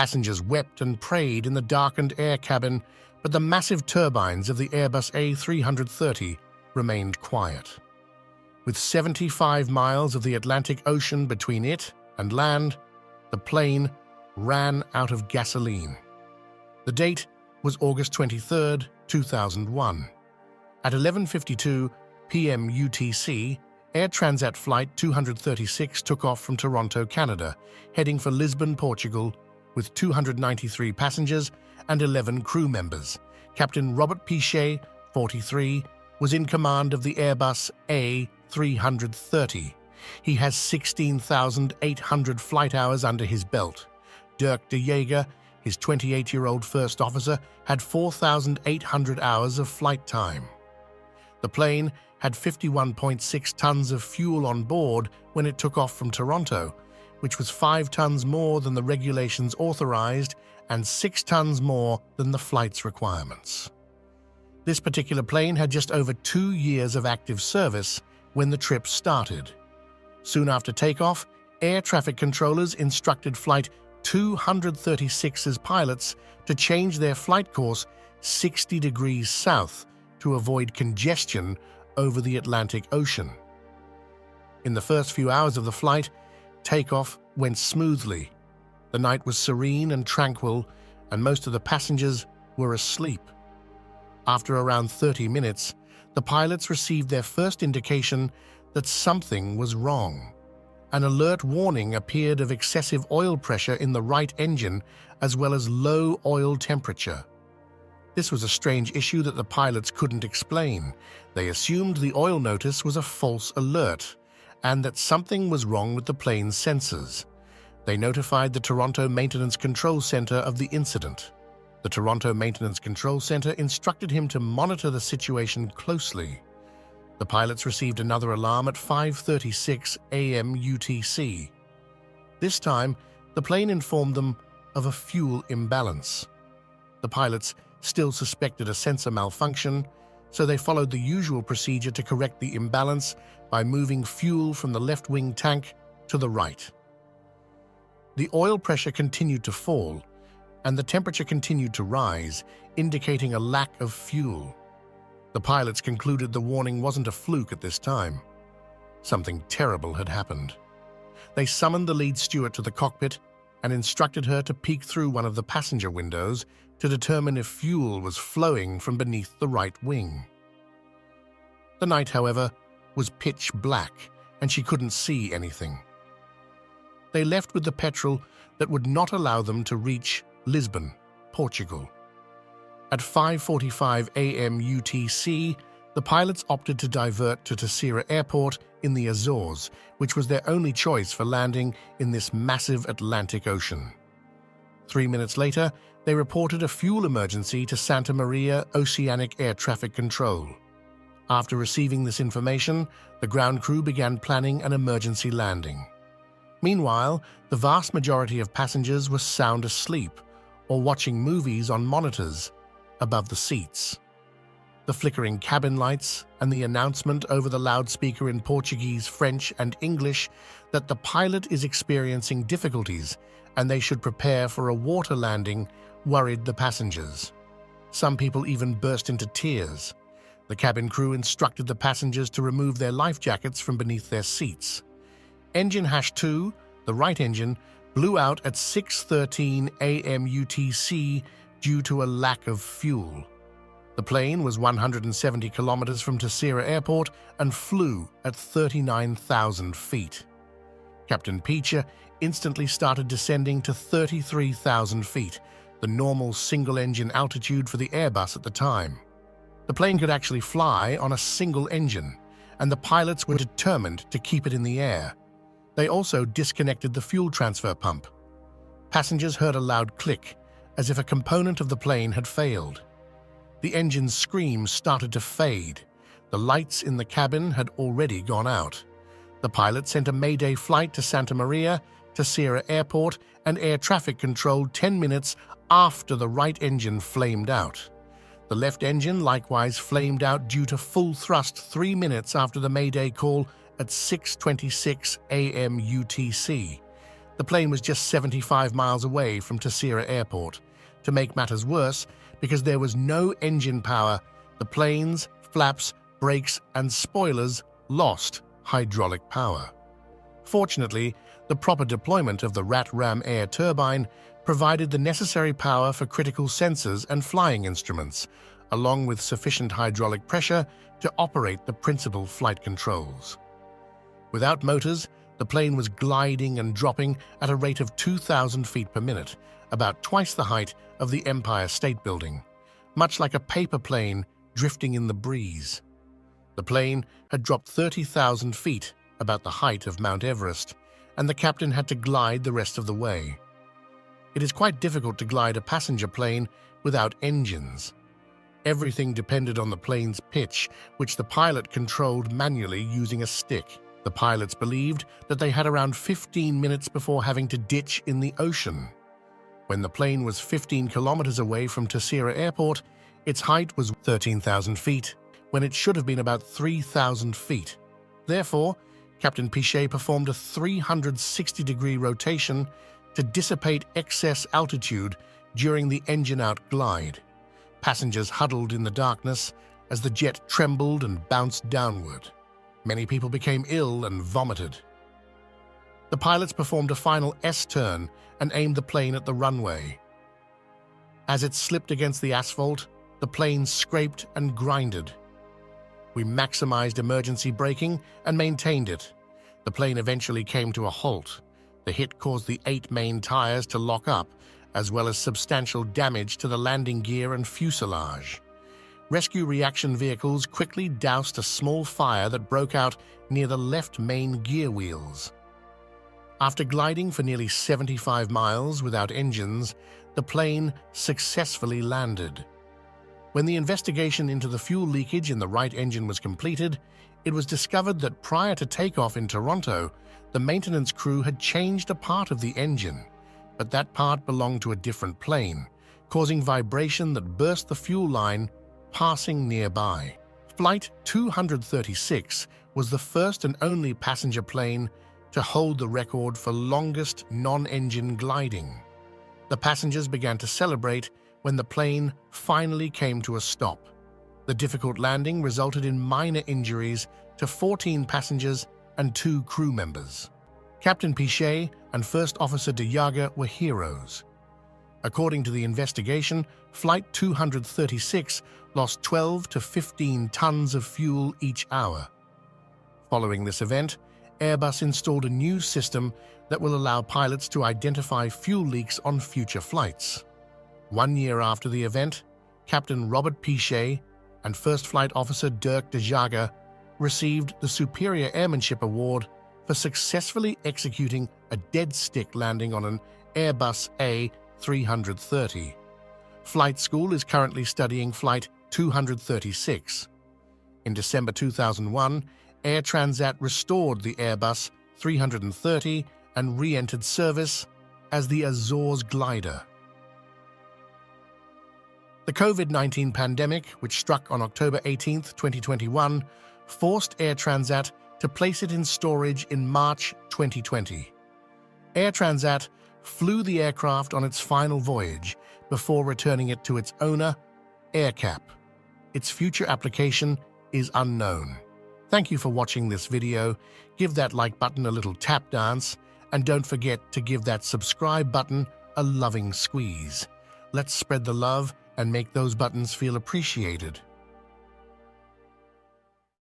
Passengers wept and prayed in the darkened air cabin, but the massive turbines of the Airbus A330 remained quiet. With 75 miles of the Atlantic Ocean between it and land, the plane ran out of gasoline. The date was August 23, 2001. At 11:52 p.m. UTC, Air Transat Flight 236 took off from Toronto, Canada, heading for Lisbon, Portugal, with 293 passengers and 11 crew members. Captain Robert Pichet, 43, was in command of the Airbus A330. He has 16,800 flight hours under his belt. Dirk de Jager, his 28-year-old first officer, had 4,800 hours of flight time. The plane had 51.6 tons of fuel on board when it took off from Toronto, which was 5 tons more than the regulations authorized and 6 tons more than the flight's requirements. This particular plane had just over 2 years of active service when the trip started. Soon after takeoff, air traffic controllers instructed Flight 236's pilots to change their flight course 60 degrees south to avoid congestion over the Atlantic Ocean. In the first few hours of the flight, takeoff went smoothly. The night was serene and tranquil, and most of the passengers were asleep. After around 30 minutes, the pilots received their first indication that something was wrong. An alert warning appeared of excessive oil pressure in the right engine as well as low oil temperature. This was a strange issue that the pilots couldn't explain. They assumed the oil notice was a false alert and that something was wrong with the plane's sensors. They notified the Toronto Maintenance Control Center of the incident. The Toronto Maintenance Control Center instructed him to monitor the situation closely. The pilots received another alarm at 5:36 a.m. UTC. This time, the plane informed them of a fuel imbalance. The pilots still suspected a sensor malfunction, so they followed the usual procedure to correct the imbalance by moving fuel from the left wing tank to the right. The oil pressure continued to fall, and the temperature continued to rise, indicating a lack of fuel. The pilots concluded the warning wasn't a fluke at this time. Something terrible had happened. They summoned the lead steward to the cockpit and instructed her to peek through one of the passenger windows to determine if fuel was flowing from beneath the right wing. The night, however, was pitch black, and she couldn't see anything. They left with the petrol that would not allow them to reach Lisbon, Portugal. At 5:45 a.m. UTC, the pilots opted to divert to Terceira Airport in the Azores, which was their only choice for landing in this massive Atlantic Ocean. 3 minutes later, they reported a fuel emergency to Santa Maria Oceanic Air Traffic Control. After receiving this information, the ground crew began planning an emergency landing. Meanwhile, the vast majority of passengers were sound asleep or watching movies on monitors above the seats. The flickering cabin lights and the announcement over the loudspeaker in Portuguese, French, and English that the pilot is experiencing difficulties and they should prepare for a water landing worried the passengers. Some people even burst into tears. The cabin crew instructed the passengers to remove their life jackets from beneath their seats. Engine #2, the right engine, blew out at 6:13 a.m. UTC due to a lack of fuel. The plane was 170 kilometers from Terceira Airport and flew at 39,000 feet. Captain Peacher instantly started descending to 33,000 feet, the normal single-engine altitude for the Airbus at the time. The plane could actually fly on a single engine, and the pilots were determined to keep it in the air. They also disconnected the fuel transfer pump. Passengers heard a loud click, as if a component of the plane had failed. The engine's scream started to fade. The lights in the cabin had already gone out. The pilot sent a Mayday flight to Santa Maria, Terceira Airport, and air traffic control 10 minutes after the right engine flamed out. The left engine likewise flamed out due to full thrust 3 minutes after the Mayday call at 6:26 a.m. UTC. The plane was just 75 miles away from Tasira Airport. To make matters worse, because there was no engine power, the plane's flaps, brakes, and spoilers lost hydraulic power. Fortunately, the proper deployment of the Rat-Ram air turbine provided the necessary power for critical sensors and flying instruments, along with sufficient hydraulic pressure to operate the principal flight controls. Without motors, the plane was gliding and dropping at a rate of 2,000 feet per minute, about twice the height of the Empire State Building, much like a paper plane drifting in the breeze. The plane had dropped 30,000 feet, about the height of Mount Everest, and the captain had to glide the rest of the way. It is quite difficult to glide a passenger plane without engines. Everything depended on the plane's pitch, which the pilot controlled manually using a stick. The pilots believed that they had around 15 minutes before having to ditch in the ocean. When the plane was 15 kilometers away from Tasira Airport, its height was 13,000 feet, when it should have been about 3,000 feet. Therefore, Captain Pichet performed a 360-degree rotation to dissipate excess altitude during the engine-out glide. Passengers huddled in the darkness as the jet trembled and bounced downward. Many people became ill and vomited. The pilots performed a final S-turn and aimed the plane at the runway. As it slipped against the asphalt, the plane scraped and grinded. We maximized emergency braking and maintained it. The plane eventually came to a halt. The hit caused the 8 main tires to lock up, as well as substantial damage to the landing gear and fuselage. Rescue reaction vehicles quickly doused a small fire that broke out near the left main gear wheels. After gliding for nearly 75 miles without engines, the plane successfully landed. When the investigation into the fuel leakage in the right engine was completed, it was discovered that prior to takeoff in Toronto, the maintenance crew had changed a part of the engine, but that part belonged to a different plane, causing vibration that burst the fuel line passing nearby. Flight 236 was the first and only passenger plane to hold the record for longest non-engine gliding. The passengers began to celebrate when the plane finally came to a stop. The difficult landing resulted in minor injuries to 14 passengers and 2 crew members. Captain Pichet and First Officer de Jager were heroes. According to the investigation, Flight 236 lost 12 to 15 tons of fuel each hour. Following this event, Airbus installed a new system that will allow pilots to identify fuel leaks on future flights. 1 year after the event, Captain Robert Pichet and First Flight Officer Dirk de Jager received the Superior Airmanship Award for successfully executing a dead-stick landing on an Airbus A330. Flight School is currently studying Flight 236. In December 2001, Air Transat restored the Airbus 330 and re-entered service as the Azores glider. The COVID-19 pandemic, which struck on October 18, 2021, forced Air Transat to place it in storage in March 2020. Air Transat flew the aircraft on its final voyage before returning it to its owner, AerCap. Its future application is unknown. Thank you for watching this video. Give that like button a little tap dance, and don't forget to give that subscribe button a loving squeeze. Let's spread the love and make those buttons feel appreciated.